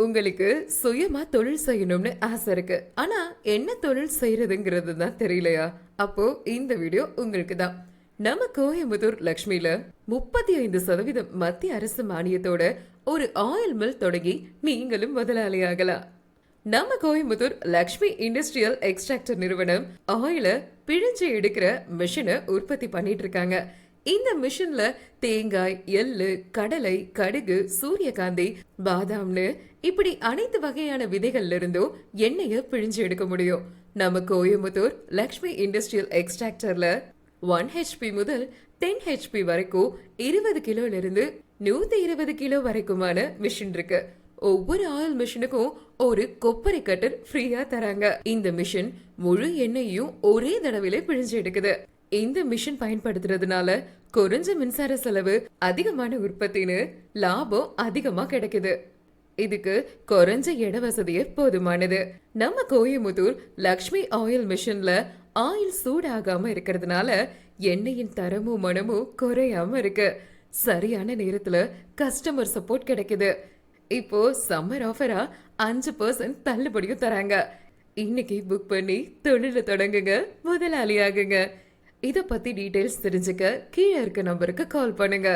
உங்களுக்கு சுயமா தொழில் செய்யணும்னு ஆசை இருக்கு. ஆனா என்ன தொழில் செய்யறதுங்கிறது தான் தெரியலையா? அப்போ இந்த வீடியோ உங்களுக்கு தான். நம்ம கோயம்புத்தூர் லக்ஷ்மியில 35% மத்திய அரசு மானியத்தோட ஒரு ஆயில் மில் தொடங்கி நீங்களும் முதலாளியாகலாம். நம்ம கோயம்புத்தூர் லக்ஷ்மி இண்டஸ்ட்ரியல் எக்ஸ்ட்ராக்டர் நிறுவனம் ஆயில பிழிஞ்சு எடுக்கிற மிஷினை உற்பத்தி பண்ணிட்டு இருக்காங்க. இந்த மிஷின்ல தேங்காய், எள்ளு, கடலை, கடுகு, சூரியகாந்தி, பாதாம்னு இப்படி அனைத்து வகையான விதைகள்ல இருந்தும் எண்ணெய பிழிஞ்சு எடுக்க முடியும். நம்ம கோயம்புத்தூர் லக்ஷ்மி இண்டஸ்ட்ரியல் எக்ஸ்ட்ராக்டர்ல 1 ஹெச்பி முதல் 10 ஹெச்பி வரைக்கும் 20 கிலோல இருந்து 120 கிலோ வரைக்குமான மிஷின் இருக்கு. ஒவ்வொரு ஆயில் மிஷினுக்கும் ஒரு கொப்பரை கட்டர் ஃப்ரீயா தராங்க. இந்த மிஷின் முழு எண்ணெயையும் ஒரே தடவையில பிழிஞ்சு எடுக்குது. இந்த மிஷின் பயன்படுத்துறதுனால குறைஞ்ச மின்சார செலவு, அதிகமான உற்பத்தின்னு லாபம் அதிகமா கிடைக்குது. இதுக்கு குறைஞ்ச இட வசதியே போதுமானது. நம்ம கோயம்புத்தூர் லக்ஷ்மி ஆயில் மிஷின்ல ஆயில் சூடாகாம இருக்கிறதுனால எண்ணெயின் தரமும் மனமும் குறையாம இருக்கு. சரியான நேரத்துல கஸ்டமர் சப்போர்ட் கிடைக்குது. இப்போ சம்மர் ஆஃபரா 5% தள்ளுபடியும் தராங்க. இன்னைக்கு புக் பண்ணி தொழில தொடங்குங்க, முதலாளி ஆகுங்க. இத பத்தி டீடைல்ஸ் தெரிஞ்சுக்க கீழே இருக்க நம்பருக்கு கால் பண்ணுங்க.